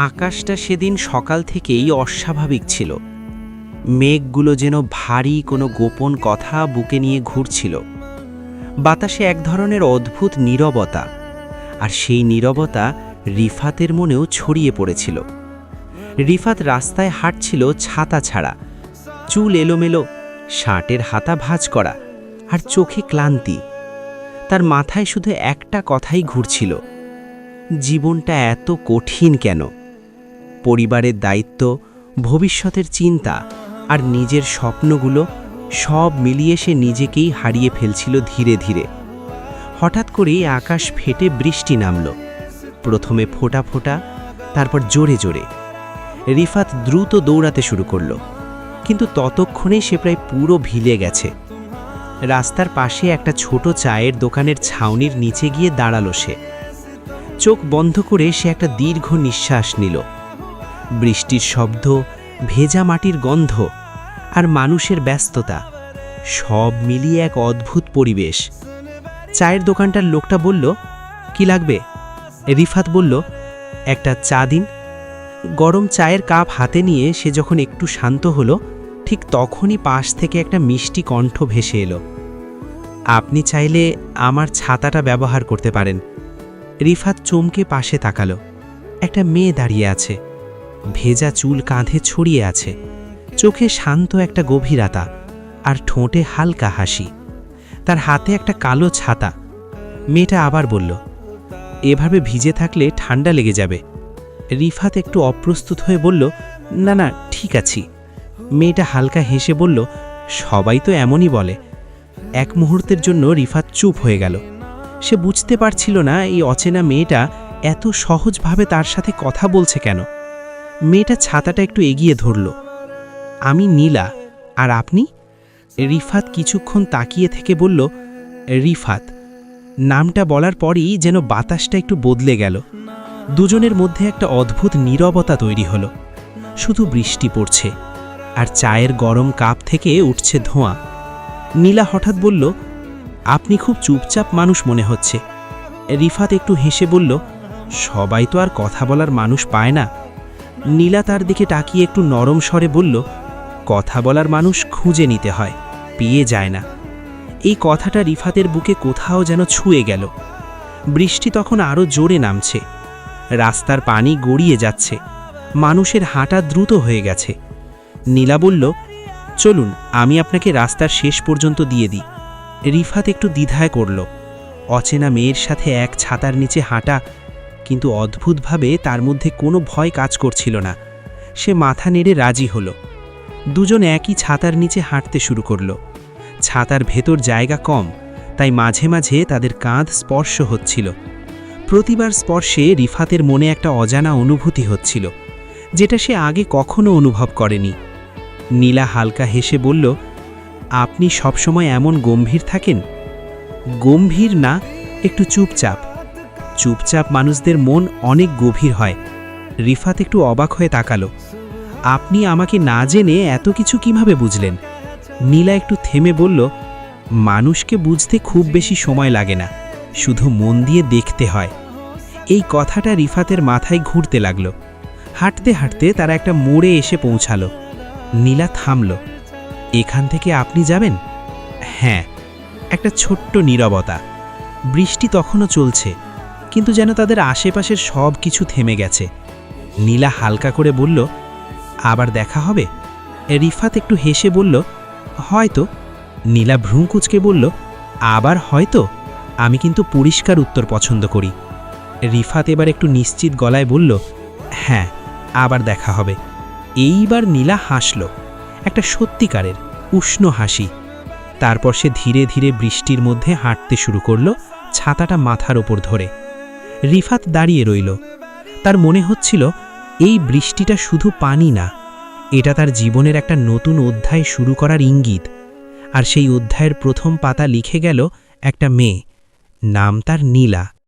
আকাশটা সেদিন সকাল থেকেই অস্বাভাবিক ছিল। মেঘগুলো যেন ভারী কোনো গোপন কথা বুকে নিয়ে ঘুরছিল। বাতাসে এক ধরনের অদ্ভুত নীরবতা, আর সেই নীরবতা রিফাতের মনেও ছড়িয়ে পড়েছিল। রিফাত রাস্তায় হাঁটছিল ছাতা ছাড়া, চুল এলোমেলো, শার্টের হাতা ভাঁজ করা, আর চোখে ক্লান্তি। তার মাথায় শুধু একটা কথাই ঘুরছিল, জীবনটা এত কঠিন কেন? পরিবারের দায়িত্ব, ভবিষ্যতের চিন্তা আর নিজের স্বপ্নগুলো সব মিলিয়ে সে নিজেকেই হারিয়ে ফেলছিল ধীরে ধীরে। হঠাৎ করেই আকাশ ফেটে বৃষ্টি নামল, প্রথমে ফোঁটা ফোঁটা, তারপর জোরে জোরে। রিফাত দ্রুত দৌড়াতে শুরু করল, কিন্তু ততক্ষণেই সে প্রায় পুরো ভিজে গেছে। রাস্তার পাশে একটা ছোট চায়ের দোকানের ছাউনির নিচে গিয়ে দাঁড়ালো সে। চোখ বন্ধ করে সে একটা দীর্ঘ নিঃশ্বাস নিল। বৃষ্টির শব্দ, ভেজা মাটির গন্ধ আর মানুষের ব্যস্ততা সব মিলিয়ে এক অদ্ভুত পরিবেশ। চায়ের দোকানটার লোকটা বলল, কি লাগবে? রিফাত বলল, একটা চা দিন। গরম চায়ের কাপ হাতে নিয়ে সে যখন একটু শান্ত হলো, ঠিক তখনই পাশ থেকে একটা মিষ্টি কণ্ঠ ভেসে এলো। আপনি চাইলে আমার ছাতাটা ব্যবহার করতে পারেন। রিফাত চমকে পাশে তাকালো। একটা মেয়ে দাঁড়িয়ে আছে, ভেজা চুল কাঁধে ছড়িয়ে আছে, চোখে শান্ত একটা গভীরতা আর ঠোঁটে হালকা হাসি। তার হাতে একটা কালো ছাতা। মেয়েটা আবার বলল, এভাবে ভিজে থাকলে ঠান্ডা লেগে যাবে। রিফাত একটু অপ্রস্তুত হয়ে বলল, না না, ঠিক আছি। মেয়েটা হালকা হেসে বলল, সবাই তো এমনই বলে। এক মুহূর্তের জন্য রিফাত চুপ হয়ে গেল। সে বুঝতে পারছিল না এই অচেনা মেয়েটা এত সহজভাবে তার সাথে কথা বলছে কেন। মেয়েটা ছাতাটা একটু এগিয়ে ধরল। আমি নীলা, আর আপনি? রিফাত কিছুক্ষণ তাকিয়ে থেকে বলল, রিফাত। নামটা বলার পরই যেন বাতাসটা একটু বদলে গেল। দুজনের মধ্যে একটা অদ্ভুত নীরবতা তৈরি হলো। শুধু বৃষ্টি পড়ছে, আর চায়ের গরম কাপ থেকে উঠছে ধোঁয়া। নীলা হঠাৎ বলল, আপনি খুব চুপচাপ মানুষ মনে হচ্ছে। রিফাত একটু হেসে বলল, সবাই তো আর কথা বলার মানুষ পায় না। নীলা তার দিকে তাকিয়ে একটু নরম স্বরে বলল, কথা বলার মানুষ খুঁজে নিতে হয়, পেয়ে যায় না। এই কথাটা রিফাতের বুকে কোথাও যেন ছুঁয়ে গেল। বৃষ্টি তখন আরও জোরে নামছে, রাস্তার পানি গড়িয়ে যাচ্ছে, মানুষের হাঁটা দ্রুত হয়ে গেছে। নীলা বলল, চলুন আমি আপনাকে রাস্তার শেষ পর্যন্ত দিয়ে দিই। রিফাত একটু দ্বিধায় করল। অচেনা মেয়ের সাথে এক ছাতার নিচে হাঁটা, কিন্তু অদ্ভুতভাবে তার মধ্যে কোনো ভয় কাজ করছিল না। সে মাথা নেড়ে রাজি হলো। দুজন একই ছাতার নিচে হাঁটতে শুরু করল। ছাতার ভেতর জায়গা কম, তাই মাঝে মাঝে তাদের কাঁধ স্পর্শ হচ্ছিল। প্রতিবার স্পর্শে রিফাতের মনে একটা অজানা অনুভূতি হচ্ছিল, যেটা সে আগে কখনো অনুভব করেনি। নীলা হালকা হেসে বলল, আপনি সবসময় এমন গম্ভীর থাকেন? গম্ভীর না, একটু চুপচাপ। চুপচাপ মানুষদের মন অনেক গভীর হয়। রিফাত একটু অবাক হয়ে তাকালো। আপনি আমাকে না জেনে এত কিছু কিভাবে বুঝলেন? নীলা একটু থেমে বলল, মানুষকে বুঝতে খুব বেশি সময় লাগে না, শুধু মন দিয়ে দেখতে হয়। এই কথাটা রিফাতের মাথায় ঘুরতে লাগল। হাঁটতে হাঁটতে তারা একটা মোড়ে এসে পৌঁছালো। নীলা থামল। এখান থেকে আপনি যাবেন? হ্যাঁ। একটা ছোট্ট নীরবতা। বৃষ্টি তখনও চলছে, কিন্তু যেন তাদের আশেপাশের সব কিছু থেমে গেছে। নীলা হালকা করে বলল, আবার দেখা হবে? রিফাত একটু হেসে বলল, হয়তো। নীলা ভ্রু কুঁচকে বলল, আবার হয়তো? আমি কিন্তু পরিষ্কার উত্তর পছন্দ করি। রিফাত এবার একটু নিশ্চিত গলায় বলল, হ্যাঁ, আবার দেখা হবে। এইবার নীলা হাসল, একটা সত্যিকারের উষ্ণ হাসি। তারপর সে ধীরে ধীরে বৃষ্টির মধ্যে হাঁটতে শুরু করল, ছাতাটা মাথার ওপর ধরে। রিফাত দাঁড়িয়ে রইল। তার মনে হচ্ছিল এই বৃষ্টিটা শুধু পানি না, এটা তার জীবনের একটা নতুন অধ্যায় শুরু করার ইঙ্গিত। আর সেই অধ্যায়ের প্রথম পাতা লিখে গেল একটা মেয়ে, নাম তার নীলা।